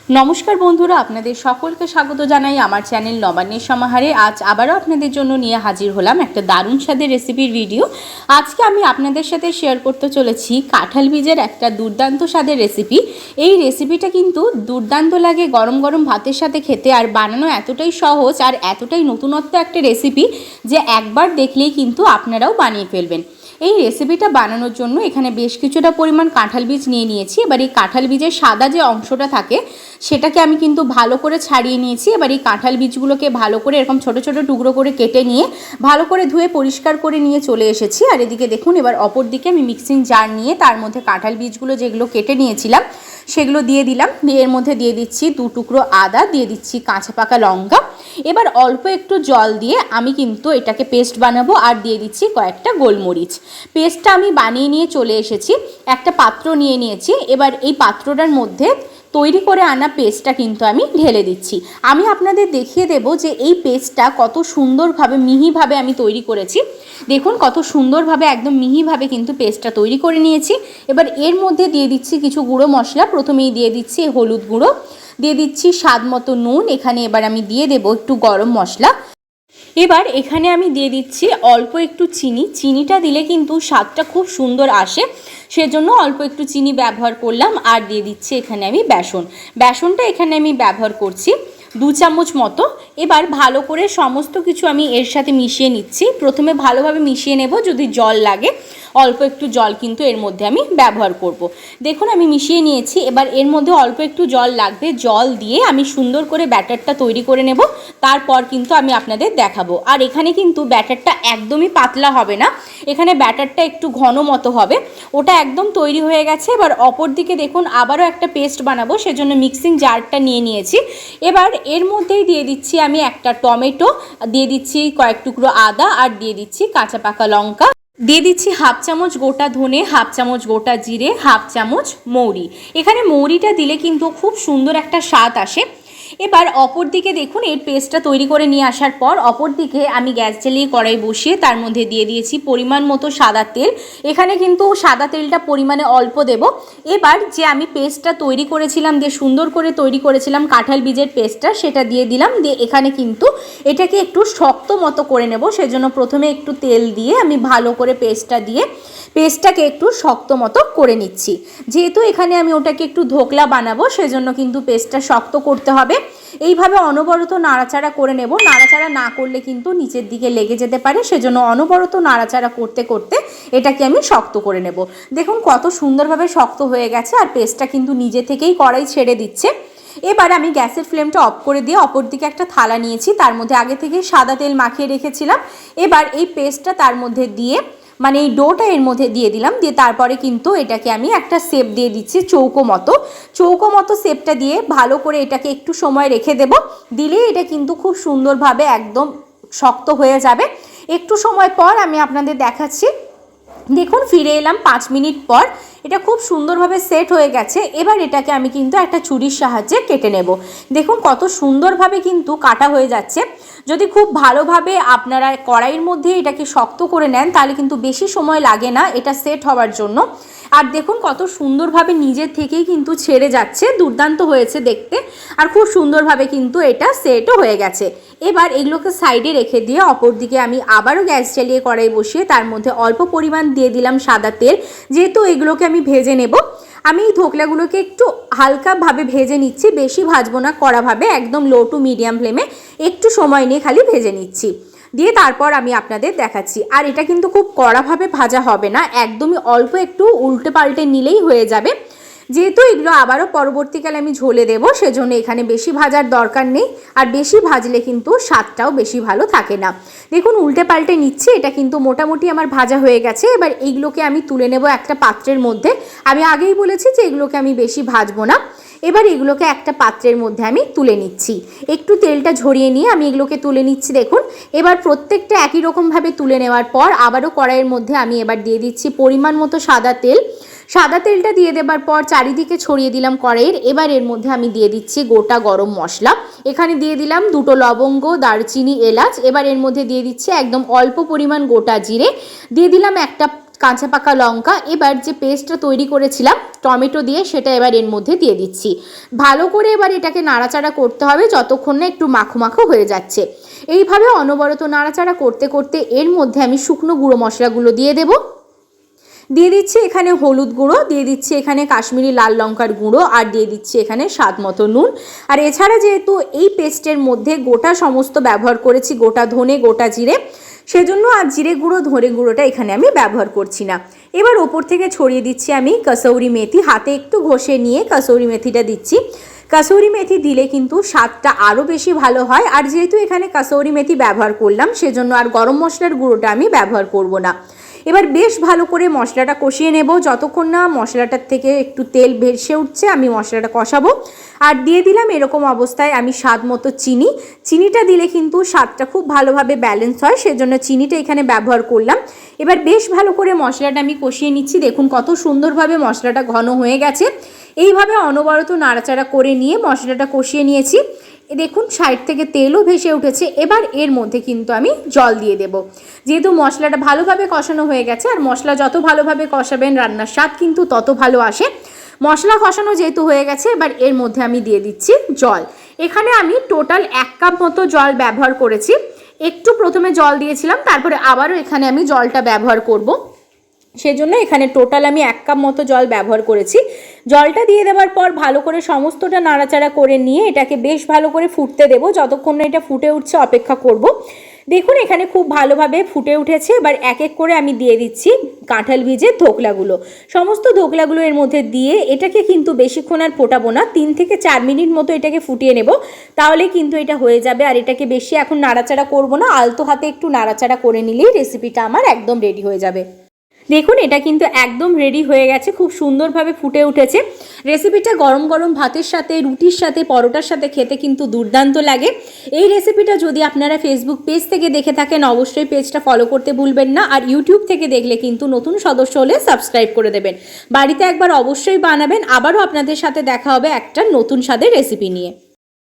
নমস্কার বন্ধুরা, আপনাদের সকলকে স্বাগত জানাই আমার চ্যানেল নবান্নের সমাহারে। আজ আবারও আপনাদের জন্য নিয়ে হাজির হলাম একটা দারুণ স্বাদের রেসিপির ভিডিও। আজকে আমি আপনাদের সাথে শেয়ার করতে চলেছি কাঁঠাল বীজের একটা দুর্দান্ত স্বাদের রেসিপি। এই রেসিপিটা কিন্তু দুর্দান্ত লাগে গরম গরম ভাতের সাথে খেতে, আর বানানো এতটাই সহজ আর এতটাই নতুনত্ব একটা রেসিপি যে একবার দেখলেই কিন্তু আপনারাও বানিয়ে ফেলবেন। এই রেসিপিটা বানানোর জন্য এখানে বেশ কিছুটা পরিমাণ কাঁঠাল বীজ নিয়ে নিয়েছি। এবার এই কাঁঠাল বীজের সাদা যে অংশটা থাকে সেটাকে আমি কিন্তু ভালো করে ছাড়িয়ে নিয়েছি। এবার এই কাঁঠাল বীজগুলোকে ভালো করে এরকম ছোট ছোট টুকরো করে কেটে নিয়ে ভালো করে ধুয়ে পরিষ্কার করে নিয়ে চলে এসেছি। আর এদিকে দেখুন, এবার অপর দিকে আমি মিক্সিং জার নিয়ে তার মধ্যে কাঁঠাল বীজগুলো যেগুলো কেটে নিয়েছিলাম সেগুলো দিয়ে দিলাম। এর মধ্যে দিয়ে দিচ্ছি 2 টুকরো আদা, দিয়ে দিচ্ছি কাঁচা পাকা লঙ্কা। এবার অল্প একটু জল দিয়ে আমি কিন্তু এটাকে পেস্ট বানাবো, আর দিয়ে দিচ্ছি কয়েকটা গোলমরিচ। পেস্টটা আমি বানিয়ে নিয়ে চলে এসেছি, একটা পাত্র নিয়ে নিয়েছি। এবার এই পাত্রটার মধ্যে তৈরি করে আনা পেস্টটা কিন্তু আমি ঢেলে দিচ্ছি। আমি আপনাদের দেখিয়ে দেব যে এই পেস্টটা কত সুন্দরভাবে মিহিভাবে আমি তৈরি করেছি। দেখুন কত সুন্দরভাবে একদম মিহিভাবে কিন্তু পেস্টটা তৈরি করে নিয়েছি। এবার এর মধ্যে দিয়ে দিচ্ছি কিছু গুঁড়ো মশলা। প্রথমেই দিয়ে দিচ্ছি হলুদ গুঁড়ো, দিয়ে দিচ্ছি স্বাদ মতো নুন। এখানে এবার আমি দিয়ে দেব একটু গরম মশলা। এবার এখানে আমি দিয়ে দিচ্ছি অল্প একটু চিনি। চিনিটা দিলে কিন্তু স্বাদটা খুব সুন্দর আসে, সেজন্য অল্প একটু চিনি ব্যবহার করলাম। আর দিয়ে দিচ্ছি এখানে আমি বেসনটা এখানে আমি ব্যবহার করছি 2 চামচ মতো। এবার ভালো করে সমস্ত কিছু আমি এর সাথে মিশিয়ে নিচ্ছি। প্রথমে ভালোভাবে মিশিয়ে নেব, যদি জল লাগে অল্প একটু জল কিন্তু এর মধ্যে আমি ব্যবহার করব। দেখুন আমি মিশিয়ে নিয়েছি। এবার এর মধ্যে অল্প একটু জল লাগবে, জল দিয়ে আমি সুন্দর করে ব্যাটারটা তৈরি করে নেব। তারপর কিন্তু আমি আপনাদের দেখাবো। আর এখানে কিন্তু ব্যাটারটা একদমই পাতলা হবে না, এখানে ব্যাটারটা একটু ঘন মতো হবে। ওটা একদম তৈরি হয়ে গেছে। এবার অপর দিকে দেখুন আবারও একটা পেস্ট বানাবো, সেজন্য মিক্সিং জারটা নিয়ে নিয়েছি। এবার এর মধ্যেই দিয়ে দিচ্ছি আমি একটা টমেটো, দিয়ে দিচ্ছি কয়েক টুকরো আদা, আর দিয়ে দিচ্ছি কাঁচা পাকা লঙ্কা, দিয়ে দিচ্ছি 1/2 চামচ গোটা ধনে, 1/2 চামচ গোটা জিরে, 1/2 চামচ মৌরি। এখানে মৌরিটা দিলে কিন্তু খুব সুন্দর একটা স্বাদ আসে। এবার অপর দিকে দেখুন এই পেস্টটা তৈরি করে নিয়ে আসার পর অপর দিকে আমি গ্যাস জ্বালিয়ে কড়াই বসিয়ে তার মধ্যে দিয়ে দিয়েছি পরিমাণ মতো সাদা তেল। এখানে কিন্তু সাদা তেলটা পরিমাণে অল্প দেব। এবার যে আমি পেস্টটা তৈরি করেছিলাম, দিয়ে সুন্দর করে তৈরি করেছিলাম কাঁঠাল বীজের পেস্টটা, সেটা দিয়ে দিলাম। দিয়ে এখানে কিন্তু এটাকে একটু শক্ত মতো করে নেব, সেজন্য প্রথমে একটু তেল দিয়ে আমি ভালো করে পেস্টটাকে একটু শক্ত মতো করে নিচ্ছি। যেহেতু এখানে আমি ওটাকে একটু ধোকলা বানাবো, সেজন্য কিন্তু পেস্টটা শক্ত করতে হবে। এইভাবে অনবরত নাড়াচাড়া করে নেব। নাড়াচাড়া না করলে কিন্তু নিচের দিকে লেগে যেতে পারে, সেজন্য অনবরত নাড়াচাড়া করতে করতে এটাকে আমি শক্ত করে নেব। দেখুন কত সুন্দরভাবে শক্ত হয়ে গেছে, আর পেস্টটা কিন্তু নিজে থেকেই কড়াই ছেড়ে দিচ্ছে। এবার আমি গ্যাসের ফ্লেমটা অফ করে দিয়ে অপর দিকে একটা থালা নিয়েছি, তার মধ্যে আগে থেকে সাদা তেল মাখিয়ে রেখেছিলাম। এবার এই পেস্টটা তার মধ্যে দিয়ে, মানে এই ডোটা এর মধ্যে দিয়ে দিলাম। দিয়ে তারপরে কিন্তু এটাকে আমি একটা শেপ দিয়ে দিচ্ছি চৌকো মতো শেপটা দিয়ে ভালো করে এটাকে একটু সময় রেখে দেব। দিলে এটা কিন্তু খুব সুন্দরভাবে একদম শক্ত হয়ে যাবে। একটু সময় পর আমি আপনাদের দেখাচ্ছি। দেখুন ফিরে এলাম 5 মিনিট পর, এটা খুব সুন্দরভাবে সেট হয়ে গেছে। এবার এটাকে আমি কিন্তু একটা ছুরির সাহায্যে কেটে নেব। দেখুন কত সুন্দরভাবে কিন্তু কাটা হয়ে যাচ্ছে। যদি খুব ভালোভাবে আপনারা কড়াইয়ের মধ্যে এটাকে শক্ত করে নেন তাহলে কিন্তু বেশি সময় লাগে না এটা সেট হওয়ার জন্য। আর দেখুন কত সুন্দরভাবে নিজের থেকেই কিন্তু ছেড়ে যাচ্ছে, দুর্দান্ত হয়েছে দেখতে। আর খুব সুন্দরভাবে কিন্তু এটা সেটও হয়ে গেছে। এবার এগুলোকে সাইডে রেখে দিয়ে অপর দিকে আমি আবারও গ্যাস জ্বালিয়ে কড়াই বসিয়ে তার মধ্যে অল্প পরিমাণ দিয়ে দিলাম সাদা তেল। যেহেতু এগুলোকে আমি ভেজে নেব, আমি এই ধোকলাগুলোকে একটু হালকাভাবে ভেজে নিচ্ছি, বেশি ভাজবো না, কড়াভাবে একদম লো টু মিডিয়াম ফ্লেমে একটু সময় নিয়ে খালি ভেজে নিচ্ছি। দিয়ে তারপর আমি আপনাদের দেখাচ্ছি। আর এটা কিন্তু খুব কড়াভাবে ভাজা হবে না, একদমই অল্প একটু উল্টে পাল্টে নিলেই হয়ে যাবে। যেহেতু এগুলো আবারও পরবর্তীকালে আমি ঝোলে দেবো, সেজন্য এখানে বেশি ভাজার দরকার নেই। আর বেশি ভাজলে কিন্তু স্বাদটাও বেশি ভালো থাকে না। দেখুন উল্টে পাল্টে নিচ্ছি, এটা কিন্তু মোটামুটি আমার ভাজা হয়ে গেছে। এবার এইগুলোকে আমি তুলে নেব একটা পাত্রের মধ্যে। আমি আগেই বলেছি যে এগুলোকে আমি বেশি ভাজবো না। এবার এগুলোকে একটা পাত্রের মধ্যে আমি তুলে নিচ্ছি, একটু তেলটা ঝরিয়ে নিয়ে আমি এগুলোকে তুলে নিচ্ছি। দেখুন এবার প্রত্যেকটা একই রকমভাবে তুলে নেওয়ার পর আবারও কড়াইয়ের মধ্যে আমি এবার দিয়ে দিচ্ছি পরিমাণ মতো সাদা তেলটা দিয়ে দেবার পর চারিদিকে ছড়িয়ে দিলাম কড়াইয়ের। এবার এর মধ্যে আমি দিয়ে দিচ্ছি গোটা গরম মশলা। এখানে দিয়ে দিলাম 2টো লবঙ্গ, দারচিনি, এলাচ। এবার এর মধ্যে দিয়ে দিচ্ছি একদম অল্প পরিমাণ গোটা জিরে, দিয়ে দিলাম একটা কাঁচা পাকা লঙ্কা, এবার যে পেস্টটা তৈরি করেছিলাম টমেটো দিয়ে সেটা এবার এর মধ্যে দিয়ে দিচ্ছি। ভালো করে এবার এটাকে নাড়াচাড়া করতে হবে যতক্ষণ না একটু মাখো মাখো হয়ে যাচ্ছে। এইভাবে অনবরত নাড়াচাড়া করতে করতে এর মধ্যে আমি শুকনো গুঁড়ো মশলাগুলো দিয়ে দেবো। দিয়ে দিচ্ছি এখানে হলুদ গুঁড়ো, দিয়ে দিচ্ছি এখানে কাশ্মীরি লাল লঙ্কার গুঁড়ো, আর দিয়ে দিচ্ছি এখানে স্বাদ মতো নুন। আর এছাড়া যেহেতু এই পেস্টের মধ্যে গোটা সমস্ত ব্যবহার করেছি, গোটা ধনে গোটা জিরে, সেজন্য আর জিরে গুঁড়ো ধনে গুঁড়োটা এখানে আমি ব্যবহার করছি না। এবার ওপর থেকে ছড়িয়ে দিচ্ছি আমি কসৌরি মেথি, হাতে একটু ঘষে নিয়ে কসৌরি মেথিটা দিচ্ছি। কসৌরি মেথি দিলে কিন্তু স্বাদটা আরও বেশি ভালো হয়। আর যেহেতু এখানে কসৌরি মেথি ব্যবহার করলাম সেজন্য আর গরম মশলার গুঁড়োটা আমি ব্যবহার করব না। এবার বেশ ভালো করে মশলাটা কষিয়ে নেব, যতক্ষণ না মশলাটার থেকে একটু তেল ভেসে উঠছে আমি মশলাটা কষাবো। আর দিয়ে দিলাম এরকম অবস্থায় আমি স্বাদ মতো চিনি। চিনিটা দিলে কিন্তু স্বাদটা খুব ভালোভাবে ব্যালেন্স হয়, সেজন্য চিনিটা এখানে ব্যবহার করলাম। এবার বেশ ভালো করে মশলাটা আমি কষিয়ে নিচ্ছি। দেখুন কত সুন্দরভাবে মশলাটা ঘন হয়ে গেছে। এইভাবে অনবরত নাড়াচাড়া করে নিয়ে মশলাটা কষিয়ে নিয়েছি। দেখুন সাইড থেকে তেলও ভেসে উঠেছে। এবার এর মধ্যে কিন্তু আমি জল দিয়ে দেব। যেহেতু মশলাটা ভালোভাবে কষানো হয়ে গেছে, আর মশলা যত ভালোভাবে কষাবেন রান্নার স্বাদ কিন্তু তত ভালো আসে। মশলা কষানো যেহেতু হয়ে গেছে, এবার এর মধ্যে আমি দিয়ে দিচ্ছি জল। এখানে আমি টোটাল 1 কাপ মতো জল ব্যবহার করেছি। একটু প্রথমে জল দিয়েছিলাম, তারপরে আবারও এখানে আমি জলটা ব্যবহার করব, সেজন্য এখানে টোটাল আমি 1 কাপ মতো জল ব্যবহার করেছি। জলটা দিয়ে দেওয়ার পর ভালো করে সমস্তটা নাড়াচাড়া করে নিয়ে এটাকে বেশ ভালো করে ফুটতে দেবো। যতক্ষণ না এটা ফুটে উঠছে অপেক্ষা করব। দেখুন এখানে খুব ভালোভাবে ফুটে উঠেছে। এবার এক এক করে আমি দিয়ে দিচ্ছি কাঁঠাল বীজের ধোকলাগুলো। সমস্ত ধোকলাগুলো এর মধ্যে দিয়ে এটাকে কিন্তু বেশিক্ষণ আর ফোটাবো না, 3 থেকে 4 মিনিট মতো এটাকে ফুটিয়ে নেব, তাহলে কিন্তু এটা হয়ে যাবে। আর এটাকে বেশি এখন নাড়াচাড়া করব না, আলতো হাতে একটু নাড়াচাড়া করে নিলেই রেসিপিটা আমার একদম রেডি হয়ে যাবে। দেখুন এটা কিন্তু একদম রেডি হয়ে গেছে, খুব সুন্দরভাবে ফুটে উঠেছে। রেসিপিটা গরম গরম ভাতের সাথে, রুটির সাথে, পরোটার সাথে খেতে কিন্তু দুর্দান্ত লাগে। এই রেসিপিটা যদি আপনারা ফেসবুক পেজ থেকে দেখে থাকেন অবশ্যই পেজটা ফলো করতে ভুলবেন না। আর ইউটিউব থেকে দেখলে কিন্তু নতুন সদস্য হলে সাবস্ক্রাইব করে দেবেন। বাড়িতে একবার অবশ্যই বানাবেন। আবারও আপনাদের সাথে দেখা হবে একটা নতুন স্বাদের রেসিপি নিয়ে।